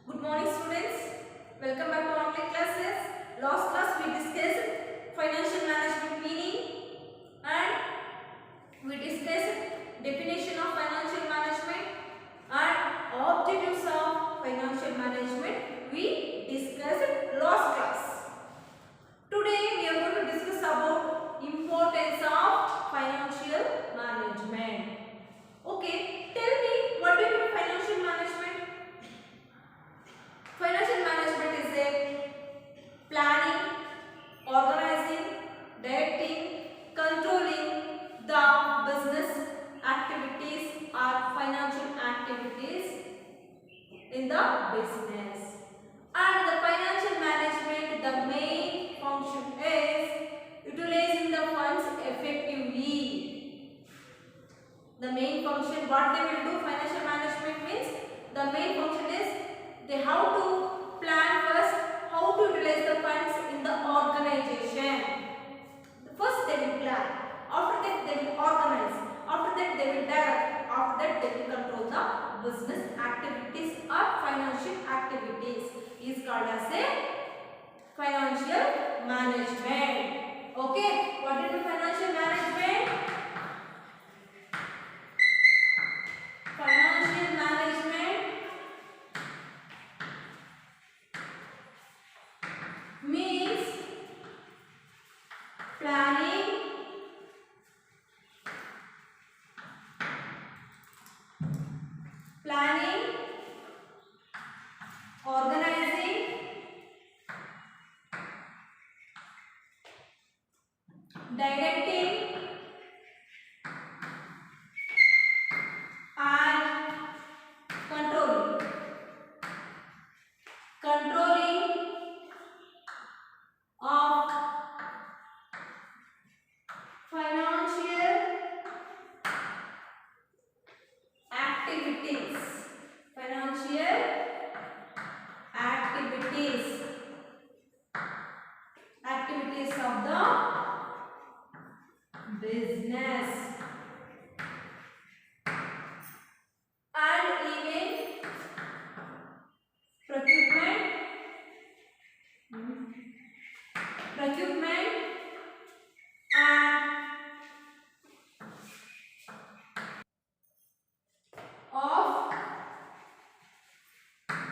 Good morning students. Welcome back to online classes. Last class we discussed financial management meaning and we discussed definition of financial management and objectives of financial management. We discussed last class. Today we are going to discuss about importance of financial management. Okay, tell me what do you mean financial management? Financial management is a planning, organizing, directing, controlling the business activities or financial activities in the business. And the financial management, the main function is utilizing the funds effectively. The main function, what they will do, financial management means the main function is they have to plan first how to utilize the funds in the organization. First they will plan, after that they will organize, after that they will direct, after that they will control the business activities or financial activities is called as a financial management. Okay, what is the financial management? Financial management means planning, organizing, directing and controlling. Controlling of financial activities. Financial activities. Activities of the business. And even procurement and of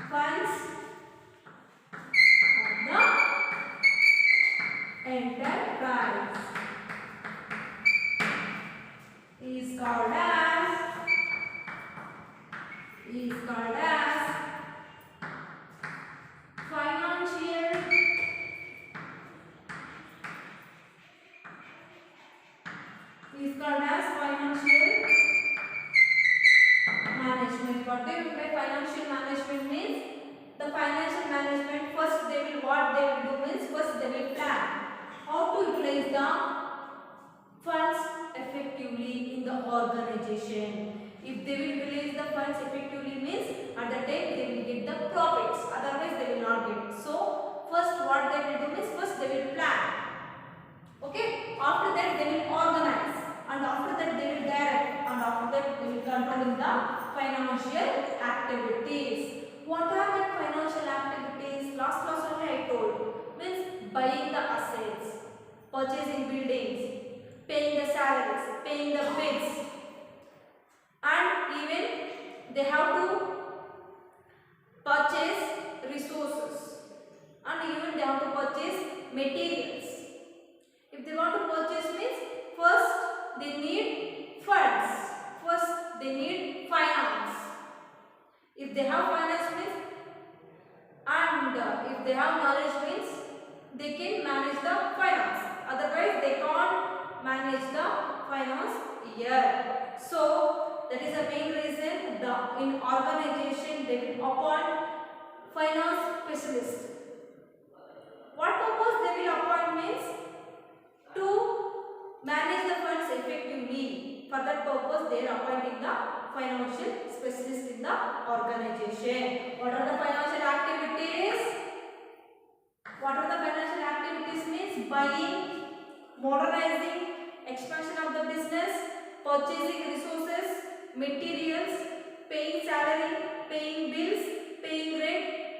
funds of the enterprise is called as financial management. What do you mean by financial management means? The financial management, first they will, what they will do means, first they will plan how to utilize the funds effectively in the organization. If they will utilize the funds effectively means at the time they will get the profits, otherwise they will not get. So first what they will do means, first they will plan. Okay, after that they will organize, and after that they will direct, and after that they will control in the financial activities. What are the financial activities? Last class only I told. Means buying the assets, purchasing buildings, paying the salaries, paying the bills, and even they have to purchase resources, and even they have to purchase materials. If they want to purchase means, first they need funds, first they need finance. If they have finance means, and if they have knowledge means, they can manage the finance, otherwise they can't manage the finance here. So that is the main reason in organization they will appoint finance specialist. What purpose they will appoint means, to manage the funds effectively. For that purpose they are appointing the financial specialist in the organization. What are the financial activities? What are the financial activities means? Buying, modernizing, expansion of the business, purchasing resources, materials, paying salary, paying bills, paying rent,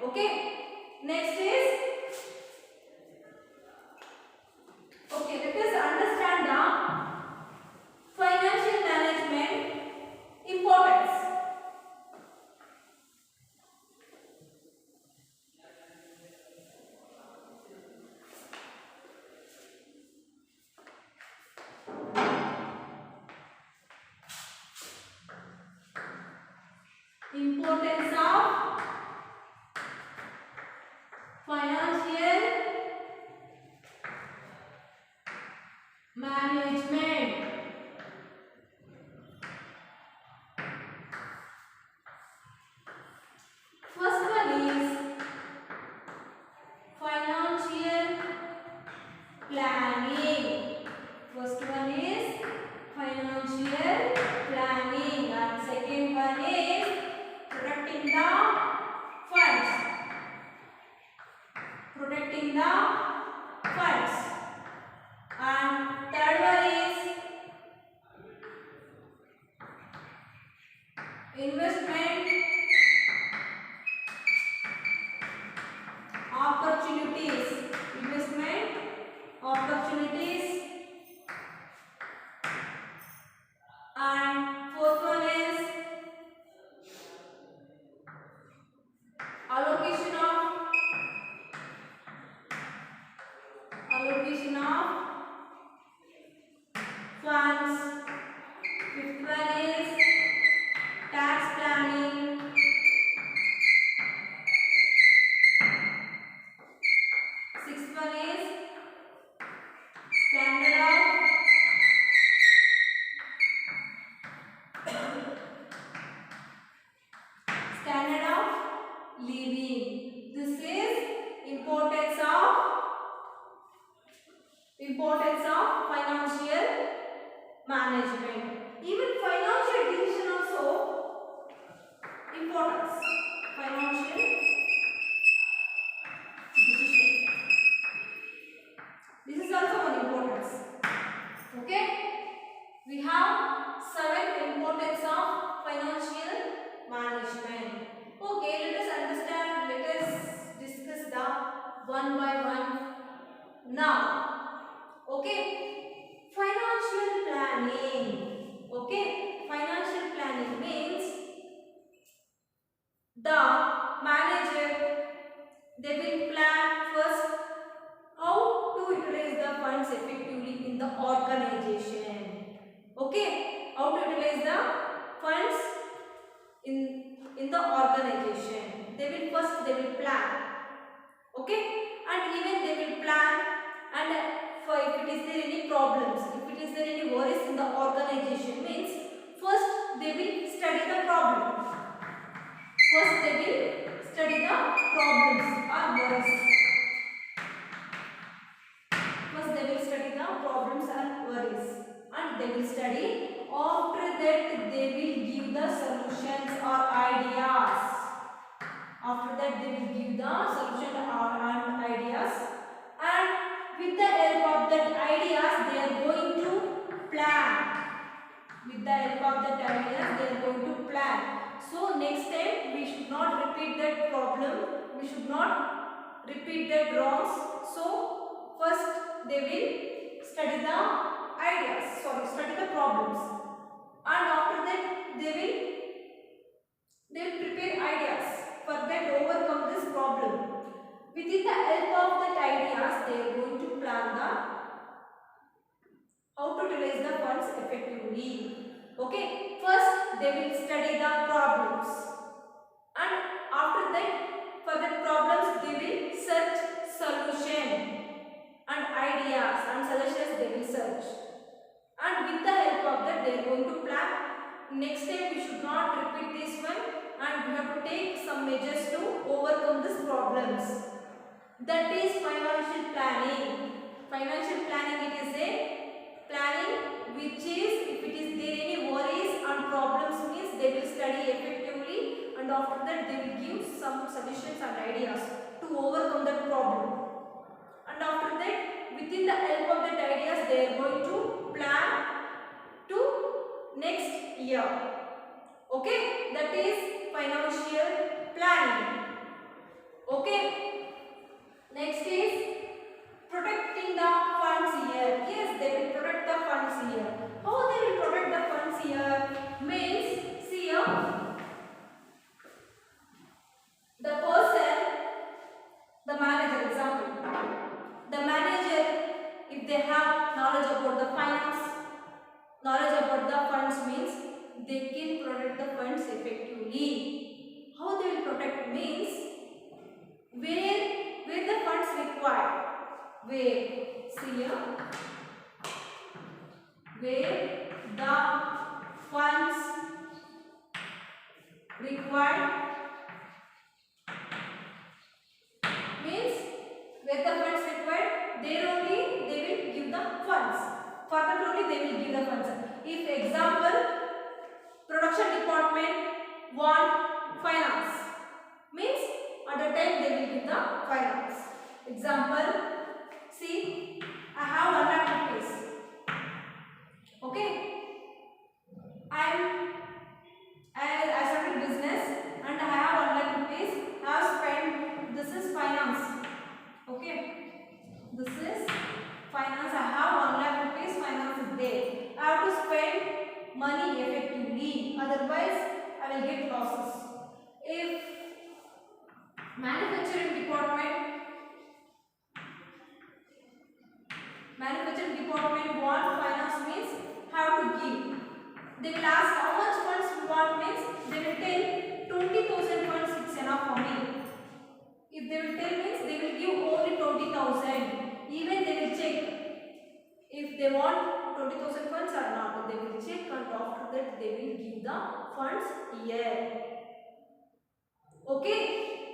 Okay, next is, okay, let us understand the financial management importance. Importance of financial management. First one is financial planning. First one is financial planning, and second one is protecting the funds. Protecting the funds. And third one is investment opportunities. Investment opportunities. And fourth one is allocation of funds. Fifth one is tax planning. Sixth one is standard of living. This is importance of financial management. Even financial decision also importance. Financial decision. This is also one importance. Okay. We have 7 importance of financial management. Okay, let us understand. Let us discuss the one by one now. Okay, financial planning. Okay, financial planning means the manager, they will plan first how to utilize the funds effectively in the organization. Okay, how to utilize the funds in the organization. They will plan. Okay, and even they will plan, and for if it is there any problems, if it is there any worries in the organization, means first they will study the problem. First they will study the problems or worries. First they will study the problems and worries, and they will study. After that they will give the solutions or ideas. After that they will give the solution and ideas, and with the help of that ideas they are going to plan. With the help of that ideas they are going to plan. So next time we should not repeat that problem, we should not repeat that wrongs. So first they will study the ideas, study the problems, and after that they will prepare ideas for that overcome this problem. Within the help of that ideas they are going to plan the how to utilize the funds effectively. Okay, first they will study the problems, and after that for the problems they will search solution and ideas and suggestions they will search, and with the help of that they are going to plan. Next time we should not repeat this one, and we have to take some measures to overcome these problems. That is financial planning. Financial planning, it is a planning which is, if it is there any worries and problems, means they will study effectively, and after that they will give some solutions and ideas to overcome that problem. And after that, within the help of that ideas they are going to plan to next year. Okay, that is financial planning. Okay. Next is protecting the funds here. Yes, they will protect the funds here. How they will protect the funds here? Means, see here, the person, the manager, example, the manager, if they have knowledge about the finance, knowledge about the funds means they can protect the funds effectively. How they will protect means where the funds required, where, see here, where the funds required means where the funds required, there only they will give the funds. For that only they will give the funds. If example, production department want finance, means at the time they will give the finance. Example, see, I have 1 lakh rupees. Okay, I started business and I have 1 lakh rupees. I have spent. This is finance. Okay, this is finance. I have 1 lakh rupees. Finance is there. I have to spend money effectively. Otherwise, I will get losses. If manufacturing department want finance means have to give. They will ask how much funds you want means they will tell 20,000 funds it's enough for me. If they will tell means they will give only 20,000. Even they will check if they want 20,000 funds or not. They will check and after that they will give the funds here. Okay.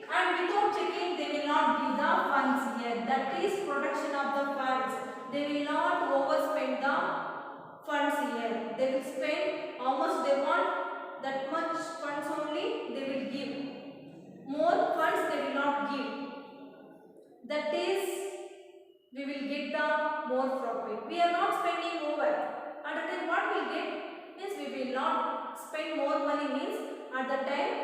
And without checking they will not give the funds here. That is protection of the funds. They will not overspend the funds here. They will spend how much they want, that much funds only they will give. More funds they will not give. That is, we will get the more profit. We are not spending over. At the time what we get means we will not spend more money means at the time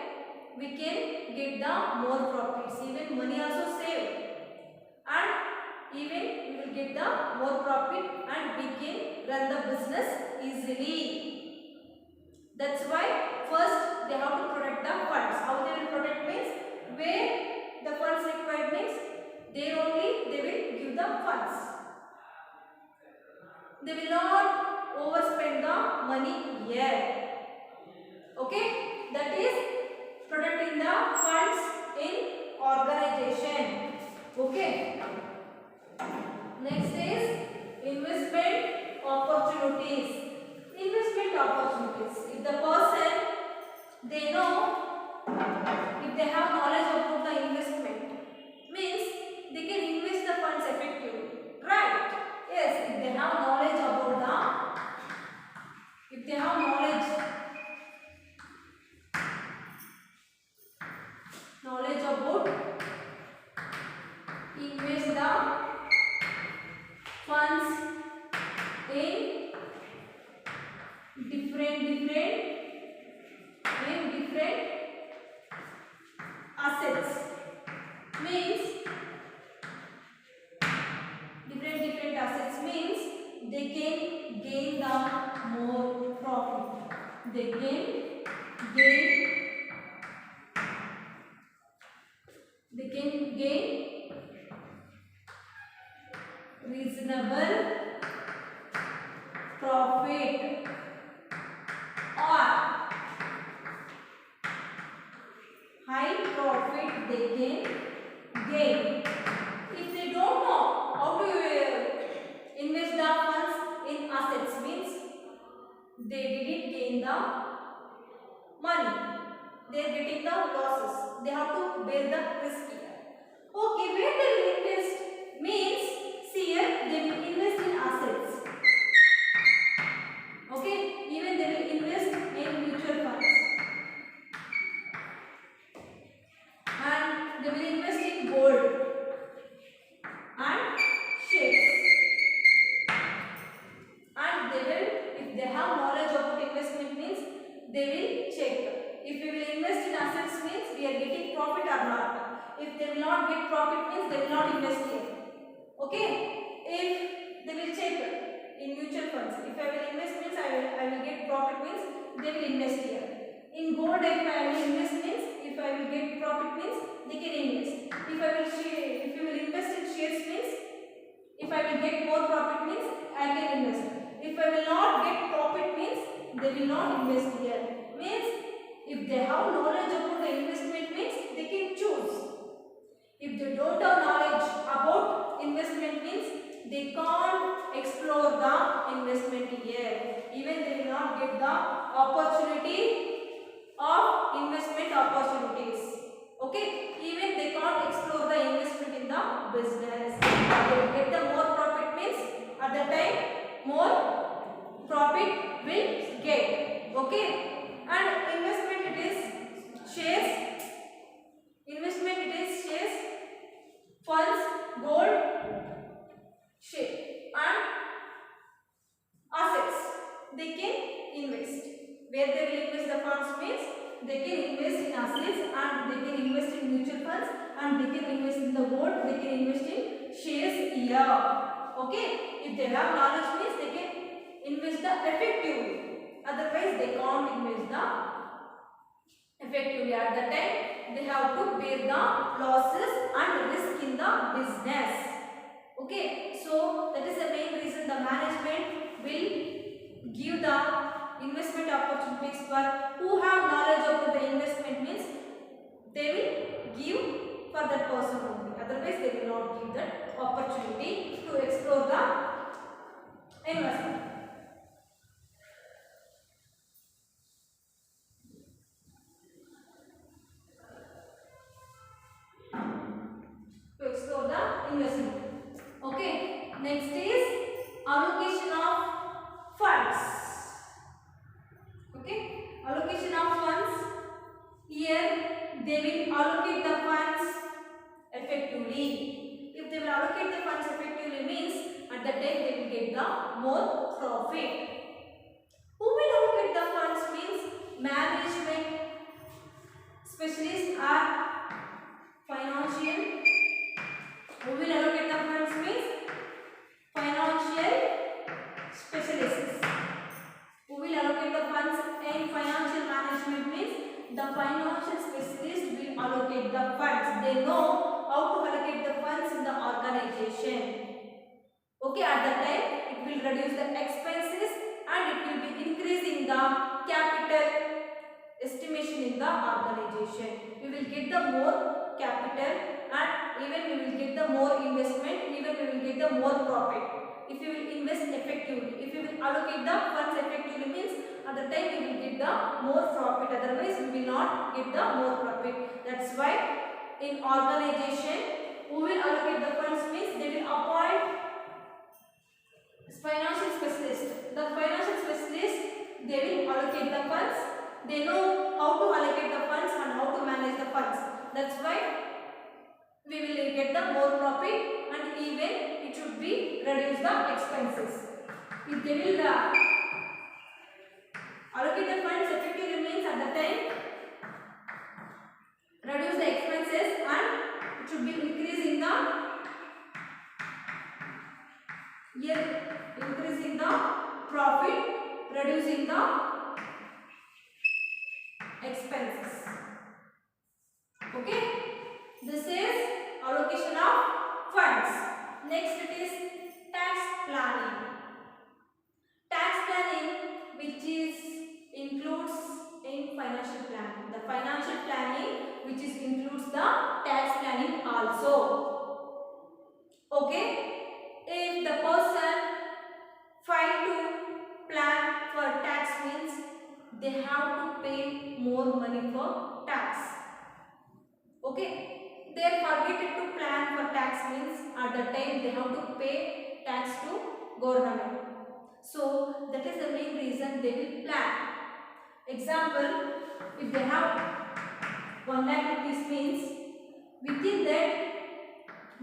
we can get the more profits. Even money also saved. And even we will get the more profit and we can run the business easily. That's why first they have to protect the funds. How they will protect means where the funds required means there only they will give the funds. They will not overspend the money here. Okay, that is protecting the funds in organization. Okay. Next is investment opportunities. Investment opportunities. If the person they know, if they have knowledge about the investment, means they can invest the funds effectively. Right? Yes, if they have knowledge about the, if they have knowledge about invest the funds in different assets, means different assets means they can gain the more profit. They can gain reasonable profit or high profit they can gain. If they don't know how to invest the funds in assets means they didn't gain the money. They are getting the losses. They have to bear the risk here. Okay, where they will invest means see here they will invest in assets. Okay, even they will invest in mutual funds. And they will invest in gold. they will invest here. In gold, if I will invest means, if I will get profit means, they can invest. If you will invest in shares means, if I will get more profit means, I can invest. If I will not get profit means, they will not invest here. Means, if they have knowledge about the investment means, they can choose. If they don't have knowledge about investment means, they can't explore the investment here. Even they will not get the opportunity of investment opportunities. Okay, even they can't explore the investment in the business. They will get the more profit means, at the time more profit will get. Okay, and investment it is shares. Investment it is shares, funds, gold, share and assets. They can invest. Where they will invest the funds means, they can invest in assets and they can invest in mutual funds and they can invest in the gold, they can invest in shares here. Okay, if they have knowledge means, they can invest the effectively. Otherwise, they can't invest the effectively. At the time, they have to bear the losses and risk in the business. Okay, so that is the main reason the management will give the investment opportunities for who have knowledge about the investment means, they will give for that person only. Otherwise, they will not give that opportunity to explore the investment. To explore the investment. Okay, next is allocation of funds. Okay, allocation of funds. Here they will allocate the funds effectively. If they will allocate the funds effectively means, at the time they will get the more profit. Who will allocate the funds means, management specialists are financial. Who will allocate the funds means, financial specialists. Who will allocate the funds in financial management means, the financial specialist will allocate the funds. They know how to allocate the funds in the organization. Okay, at that time it will reduce the expenses and it will be increasing the capital estimation in the organization. We will get the more capital and even we will get the more investment, even we will get the more profit. If you will invest effectively, if you will allocate the funds effectively means, at the time we will get the more profit. Otherwise, we will not get the more profit. That's why in organization, who will allocate the funds means, they will appoint financial specialist. The financial specialist, they will allocate the funds. They know how to allocate the funds and how to manage the funds. That's why we will get the more profit and even it should be reduce the expenses. If they will allocate the funds effectively means, at the time reduce the expenses and it should be increasing the profit, reducing the expenses. Okay, this is allocation of funds. Next it is tax planning. Tax planning, which is includes in financial planning. The financial planning which is includes the tax planning also. Okay, if the person find to plan for tax means, they have to pay more money for tax. Okay, they forget to plan for tax means, at the time they have to pay tax to government. So that is the main reason they will plan. Example, if they have 1 lakh rupees means, within that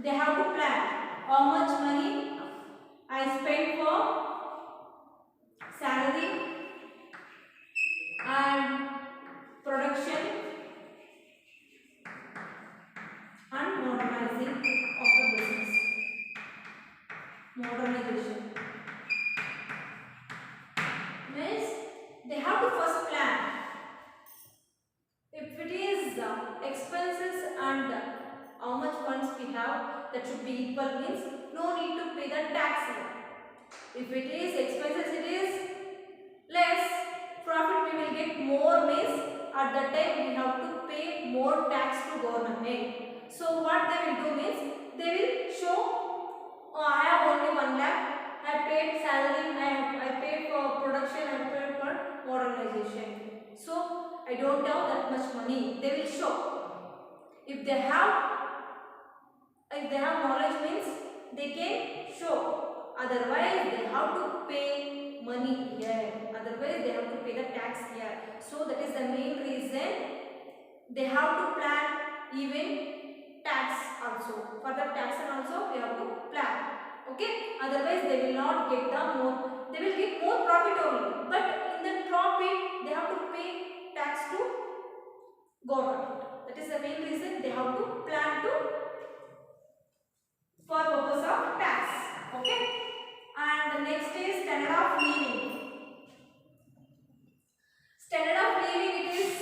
they have to plan how much money I spend for salary and production and modernizing of the business. Modernization means, they have to first plan the tax here. If it is expenses, it is less. Profit we will get more means at that time we have to pay more tax to government. So what they will do means they will show, oh, I have only 1 lakh. I paid salary. I paid for production. I paid for modernization. So I don't have that much money. They will show. If they have knowledge means they can show. Otherwise they have to pay money here. Otherwise they have to pay the tax here. So that is the main reason they have to plan even tax also. For the tax and also they have to plan. Okay. Otherwise they will not get the more. They will get more profit only. But in the profit they have to pay tax to government. That is the main reason they have to plan to for purpose of tax. Okay. And the next is standard of living. Standard of living, it is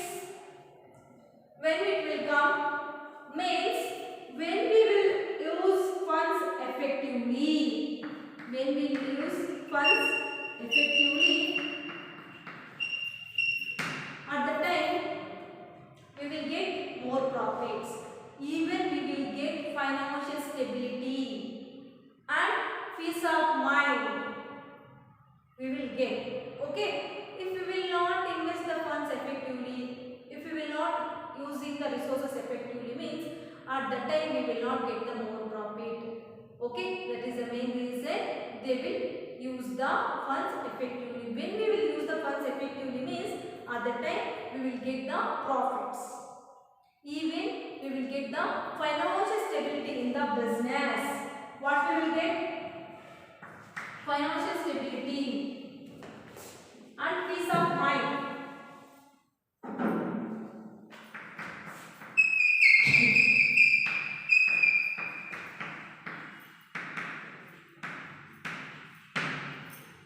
when it will come means when we will use funds effectively. When we will use funds effectively, at the time we will get more profits. Even we will get financial stability and peace of mind we will get. Okay. If we will not invest the funds effectively, if we will not using the resources effectively means at that time we will not get the more profit. Okay. That is the main reason they will use the funds effectively. When we will use the funds effectively means at that time we will get the profits. Even we will get the financial stability in the business. What we will get? Financial stability and peace of mind.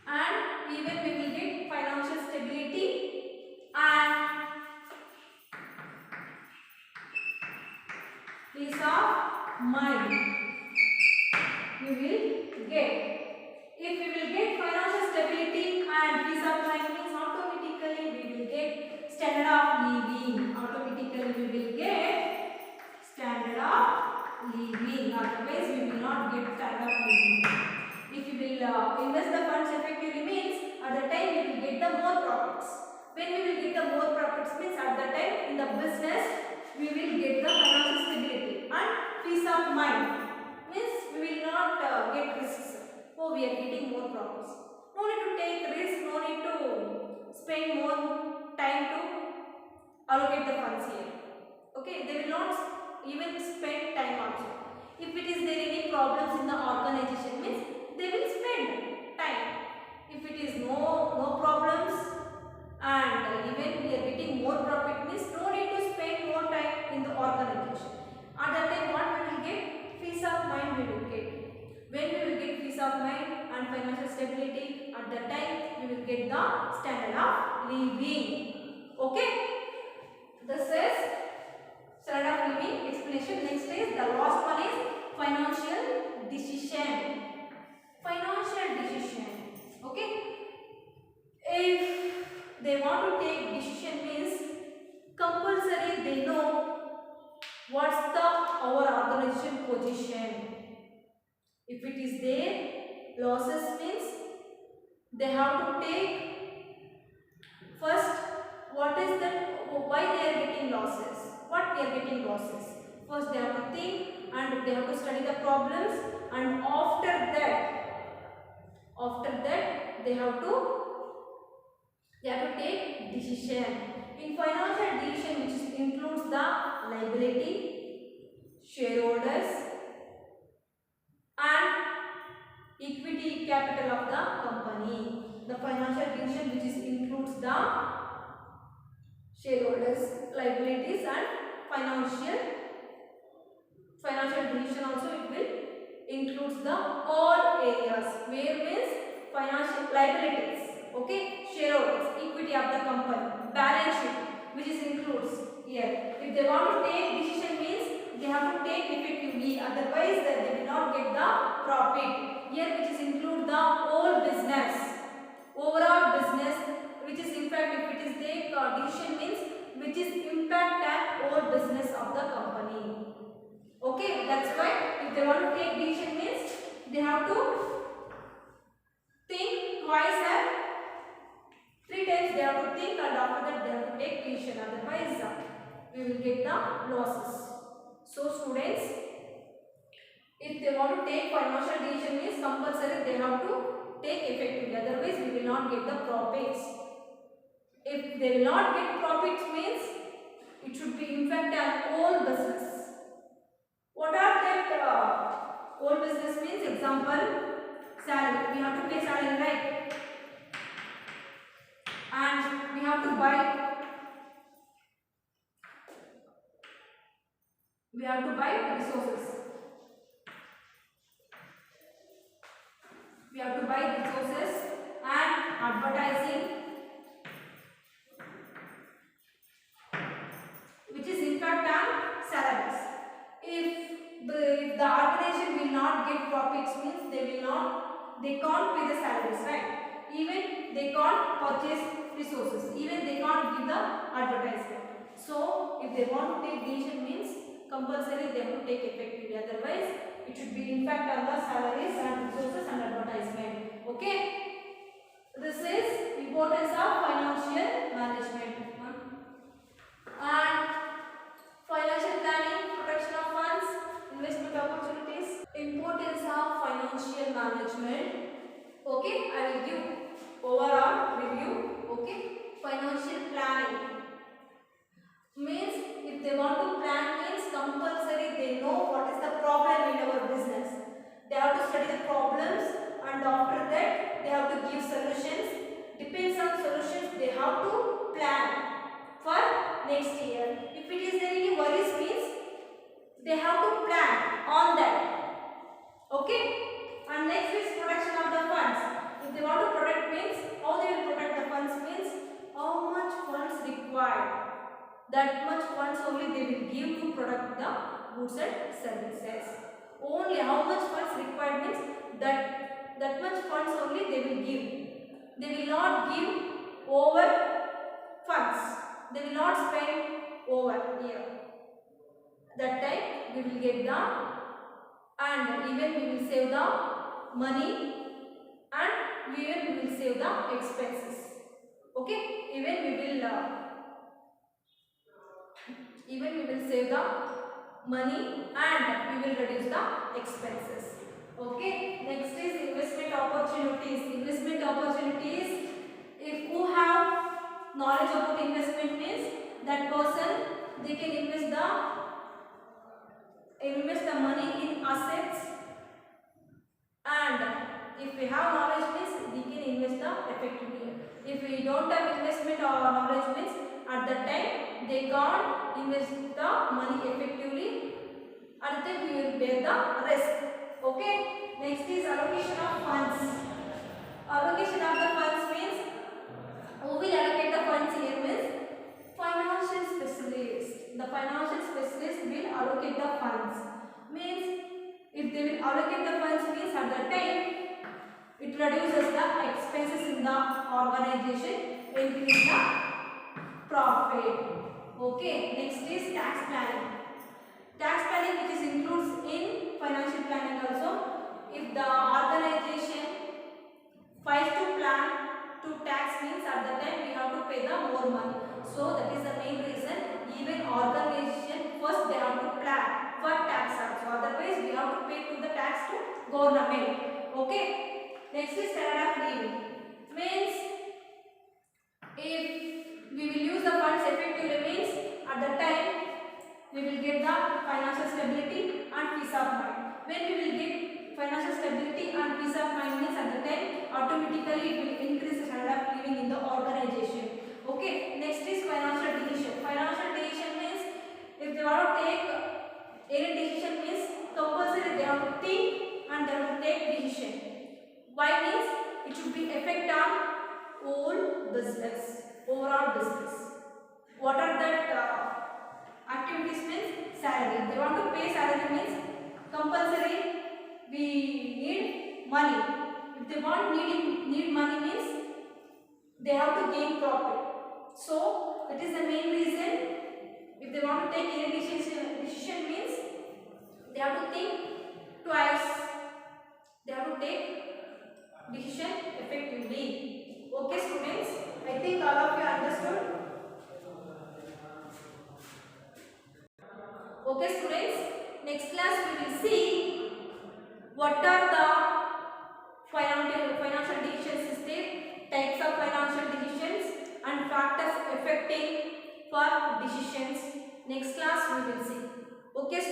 And even we will get financial stability and peace of mind we will get. If we will get financial stability and peace of mind means automatically we will get standard of living. Automatically we will get standard of living. Otherwise we will not get standard of living. If we will invest the funds effectively means at the time we will get the more profits. When we will get the more profits means at the time in the business we will get the financial stability and peace of mind means we will not get risks. Oh, we are getting more profits. No need to take risk, no need to spend more time to allocate the funds here. Okay, they will not even spend time also. If it is there any problems in the organization means they will spend time. If it is no problems and even we are getting more profit means no need to spend more time in the organization. At that time what we will get? Peace of mind we will get. When we will get peace of mind and financial stability, at that time we will get the standard of living. Okay. This is standard of living explanation. Next is the last one is financial decision. Financial decision. Okay. If they want to take decision means compulsory they know what's the our organization position. If it is there, losses means they have to take first what is that, why they are getting losses, what we are getting losses. First they have to think and they have to study the problems and after that they have to take decision. In financial decision which includes the liability, shareholders and equity capital of the company. The financial decision which includes the shareholders, liabilities and financial decision also it will includes the all areas where means financial liabilities, okay, shareholders, equity of the company, balance sheet which is includes here. If they want to take decision means they have to take effectively, otherwise they will not get the profit. Here which is they have to think twice and three times they have to think, and after that they have to take decision. Otherwise, we will get the losses. So students, if they want to take financial decision means compulsory they have to take effectively. Otherwise, we will not get the profits. If they will not get profits means it should be impact on all business. What are that all business means? Example, salary. We have to pay salary, right? And we have to buy. We have to buy resources. We have to buy resources and advertising, which is impact on salaries. If the organization will not get profits means they can't pay the salaries, right? Even they can't purchase resources, even they can't give the advertisement. So if they want to take decision means compulsory they have to take effectively. Otherwise, it should be impact on the salaries and resources and advertisement. Okay. This is importance of financial management. And financial planning, protection of funds, investment opportunities, importance of financial management. Okay, I will give overall review. Okay, financial planning means if they want to plan means compulsory they know what is the problem in our business. They have to study the problems and after that they have to give solutions. Depends on solutions they have to plan for next year. If it is there any worries means they have to plan on that. Okay. And next is protection of the funds. If they want to protect means how they will protect the funds means how much funds required. That much funds only they will give to protect the goods and services. Only how much funds required means that much funds only they will give. They will not give over funds. They will not spend over here. That time we will get the, and even we will save the money, and even we will save the expenses. Okay, even we will save the money and we will reduce the expenses. Okay, next is investment opportunities. Investment opportunities, if who have knowledge about investment means that person they can invest the money in assets, and if we have knowledge means we can invest the effectively. If we don't have investment or knowledge means at that time they can't invest the money effectively, and then we will bear the risk. Okay. Next is allocation of funds. Allocation of the funds means who will allocate the funds here means financial specialist. The financial specialist will allocate the funds. Means if they will allocate the funds means at that time it reduces the expenses in the organization, increase the profit. Okay. Next is tax planning. Tax planning which is includes in financial planning also. If the organization fails to plan to tax means at the time we have to pay the more money. So that is the main reason even organization first they have to plan for tax also. Otherwise we have to pay to the tax to government. Okay. Next is standard of living. Means if we will use the funds effectively means at the time we will get the financial stability and peace of mind. When we will get financial stability and peace of mind means at the time automatically it will increase the standard of living in the organization. Okay. Next is financial decision. Financial decision means if they want to take any decision means compulsory they have to think and they have to take decision. Why means it should be effect on whole business, overall business. What are that activities means salary. If they want to pay salary means compulsory we need money. If they want need money means they have to gain profit. So that is the main reason. If they want to take any decision means they have to think twice. They have to take decision effectively. Okay, students. I think all of you understood. Okay, students. Next class we will see what are the financial decisions is there, types of financial decisions, and factors affecting for decisions. Next class we will see. Okay.